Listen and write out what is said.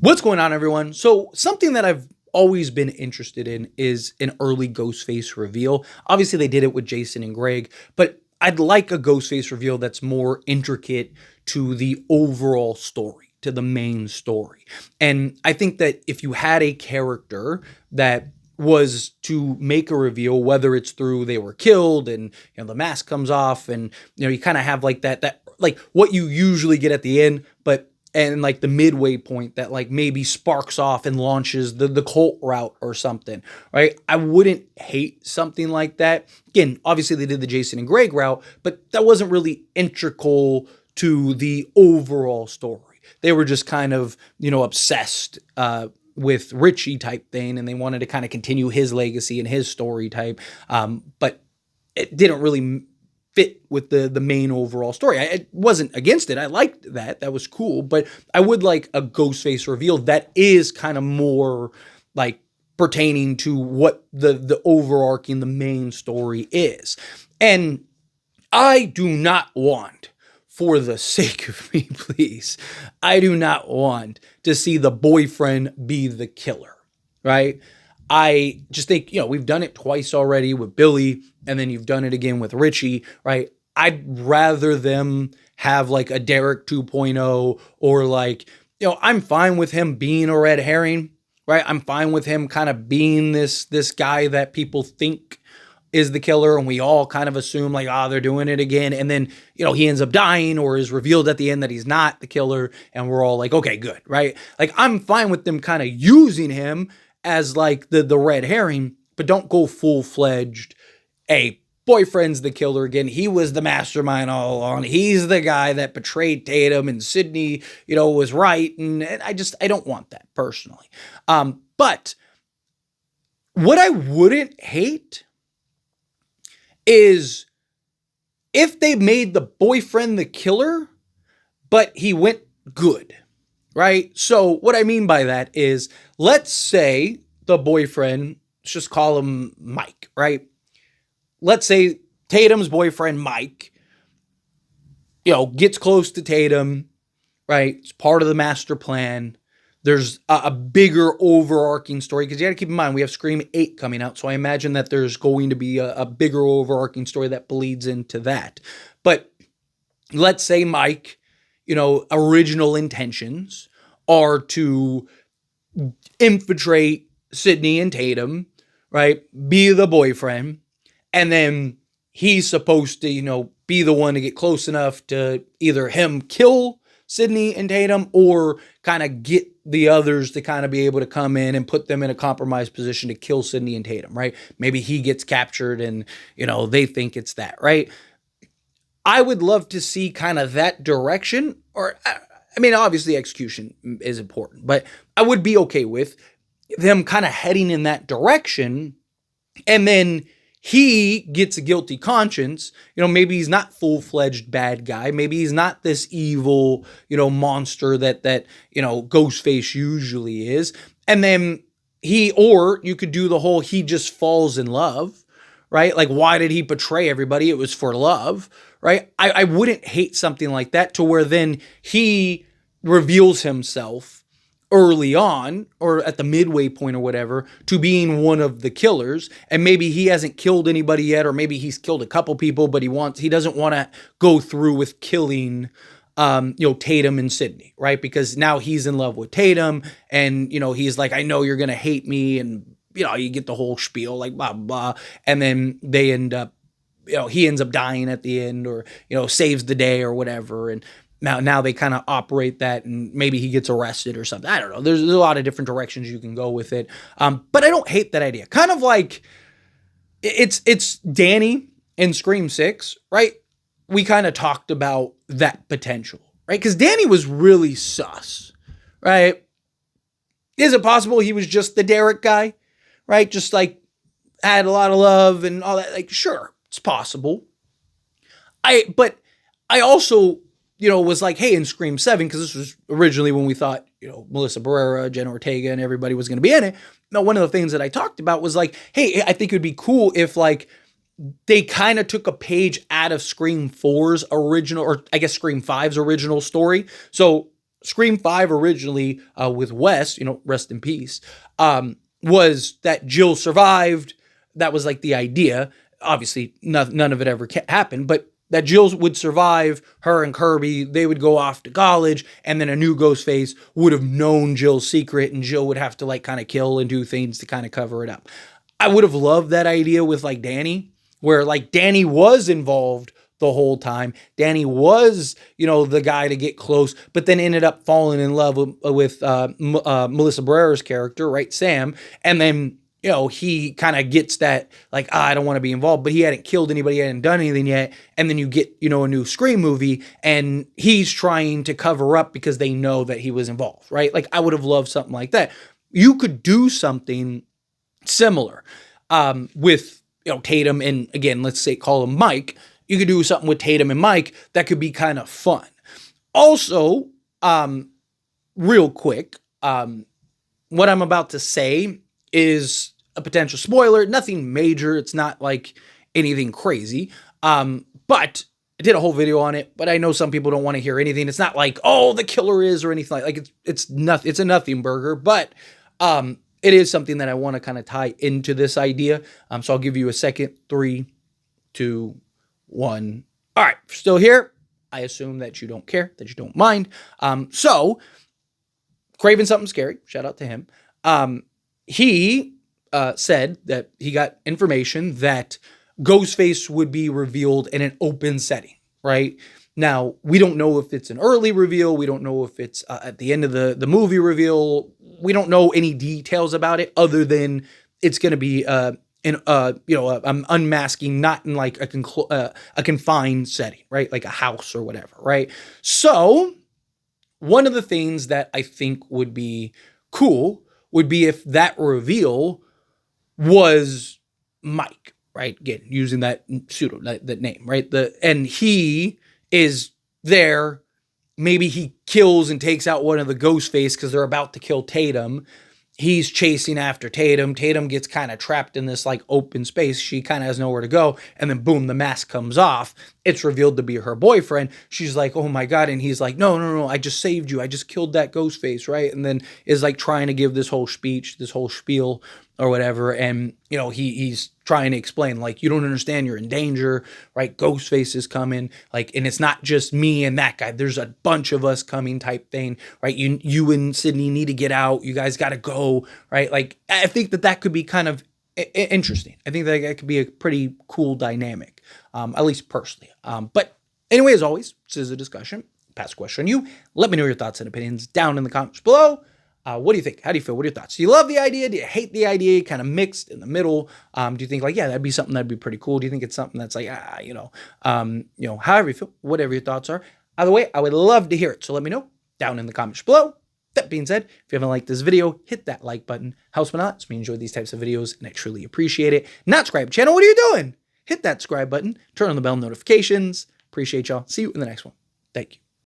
What's going on, everyone? So, something that I've always been interested in is an early Ghostface reveal. Obviously, they did it with Jason and Greg, but I'd like a Ghostface reveal that's more intricate to the overall story, to the main story. And I think that if you had a character that was to make a reveal, whether it's through they were killed and the mask comes off, and you kind of have like that like what you usually get at the end, but and like the midway point that like maybe sparks off and launches the cult route or something, right? I wouldn't hate something like that. Again, obviously they did the Jason and Greg route, but that wasn't really integral to the overall story. They were just kind of, obsessed with Richie type thing, and they wanted to kind of continue his legacy and his story type. But it didn't really fit with the main overall story. I wasn't against it. I liked that. That was cool. But I would like a Ghostface reveal that is kind of more like pertaining to what the overarching, the main story is. And I do not want, for the sake of me, please, I do not want to see the boyfriend be the killer, right? I just think, we've done it twice already with Billy, and then you've done it again with Richie, right? I'd rather them have like a Derek 2.0, or like, I'm fine with him being a red herring, right? I'm fine with him kind of being this guy that people think is the killer, and we all kind of assume like, they're doing it again. And then, he ends up dying or is revealed at the end that he's not the killer. And we're all like, okay, good, right? Like, I'm fine with them kind of using him as like the red herring, but don't go full-fledged, hey, boyfriend's the killer again. He was the mastermind all along. He's the guy that betrayed Tatum, and Sidney, was right. And I don't want that personally. But what I wouldn't hate is if they made the boyfriend the killer, but he went good, right? So what I mean by that is, let's say the boyfriend, let's just call him Mike, right? Let's say Tatum's boyfriend, Mike, gets close to Tatum, right? It's part of the master plan. There's a bigger overarching story, because you got to keep in mind, we have Scream 8 coming out. So I imagine that there's going to be a bigger overarching story that bleeds into that. But let's say Mike, original intentions are to infiltrate Sidney and Tatum, right? Be the boyfriend. And then he's supposed to, be the one to get close enough to either him kill Sidney and Tatum, or kind of get the others to kind of be able to come in and put them in a compromised position to kill Sidney and Tatum, right? Maybe he gets captured and, they think it's that, right? I would love to see kind of that direction, or, I mean, obviously execution is important, but I would be okay with them kind of heading in that direction, and then he gets a guilty conscience. Maybe he's not full-fledged bad guy. Maybe he's not this evil, monster that Ghostface usually is. And then or you could do the whole, he just falls in love, right? Like, why did he betray everybody? It was for love, right? I wouldn't hate something like that, to where then he reveals himself early on, or at the midway point or whatever, to being one of the killers. And maybe he hasn't killed anybody yet, or maybe he's killed a couple people, but he doesn't want to go through with killing Tatum and Sidney, right? Because now he's in love with Tatum, and he's like, I know you're gonna hate me, and you get the whole spiel, like blah blah, and then they end up, he ends up dying at the end, or saves the day or whatever. And now they kind of operate that, and maybe he gets arrested or something. I don't know. There's a lot of different directions you can go with it. But I don't hate that idea. Kind of like it's Danny in Scream 6, right? We kind of talked about that potential, right? Because Danny was really sus, right? Is it possible he was just the Derek guy, right? Just like had a lot of love and all that. Like, sure, it's possible. But I also, was like, hey, in Scream 7, because this was originally when we thought, Melissa Barrera, Jenna Ortega, and everybody was going to be in it. Now, one of the things that I talked about was like, hey, I think it would be cool if like they kind of took a page out of Scream 4's original, or I guess Scream 5's original story. So Scream 5 originally with Wes, rest in peace, was that Jill survived. That was like the idea. Obviously, none of it ever happened, but that Jill would survive, her and Kirby, they would go off to college, and then a new Ghostface would have known Jill's secret, and Jill would have to like kind of kill and do things to kind of cover it up. I would have loved that idea with like Danny, where like Danny was involved the whole time. Danny was, the guy to get close, but then ended up falling in love with Melissa Barrera's character, right, Sam, and then he kind of gets that, like, I don't want to be involved, but he hadn't killed anybody, he hadn't done anything yet. And then you get, a new Scream movie, and he's trying to cover up because they know that he was involved, right? Like, I would have loved something like that. You could do something similar with, Tatum and, again, let's say call him Mike. You could do something with Tatum and Mike that could be kind of fun. Also, real quick, what I'm about to say is a potential spoiler. Nothing major. It's not like anything crazy. But I did a whole video on it, but I know some people don't want to hear anything. It's not like, oh, the killer is or anything like it's nothing. It's a nothing burger, but it is something that I want to kind of tie into this idea. So I'll give you a second. 3, 2, 1. All right, still here. I assume that you don't care, that you don't mind. So Craven Something Scary, shout out to him. He said that he got information that Ghostface would be revealed in an open setting, right? Now, we don't know if it's an early reveal. We don't know if it's at the end of the movie reveal. We don't know any details about it other than it's going to be unmasking, not in like a confined setting, right? Like a house or whatever, right? So one of the things that I think would be cool would be if that reveal was Mike, right? Again, using that pseudo, that name, right? And he is there. Maybe he kills and takes out one of the Ghostface because they're about to kill Tatum. He's chasing after Tatum. Tatum gets kind of trapped in this like open space. She kind of has nowhere to go. And then boom, the mask comes off. It's revealed to be her boyfriend. She's like, oh my God. And he's like, no, I just saved you. I just killed that Ghostface, right? And then is like trying to give this whole speech, this whole spiel or whatever. And, he's trying to explain, like, you don't understand, you're in danger, right? Ghostface is coming, like, and it's not just me and that guy. There's a bunch of us coming type thing, right? You and Sidney need to get out. You guys got to go, right? Like, I think that could be kind of interesting. I think that could be a pretty cool dynamic, at least personally. But anyway, as always, this is a discussion. Pass a question on you. Let me know your thoughts and opinions down in the comments below. What do you think? How do you feel? What are your thoughts? Do you love the idea? Do you hate the idea? Kind of mixed in the middle? Do you think like, yeah, that'd be something that'd be pretty cool? Do you think it's something that's like, however you feel, whatever your thoughts are. Either way, I would love to hear it. So let me know down in the comments below. That being said, if you haven't liked this video, hit that like button. Helps me a lot. It's me enjoy these types of videos and I truly appreciate it. Not subscribe to the channel. What are you doing? Hit that subscribe button. Turn on the bell notifications. Appreciate y'all. See you in the next one. Thank you.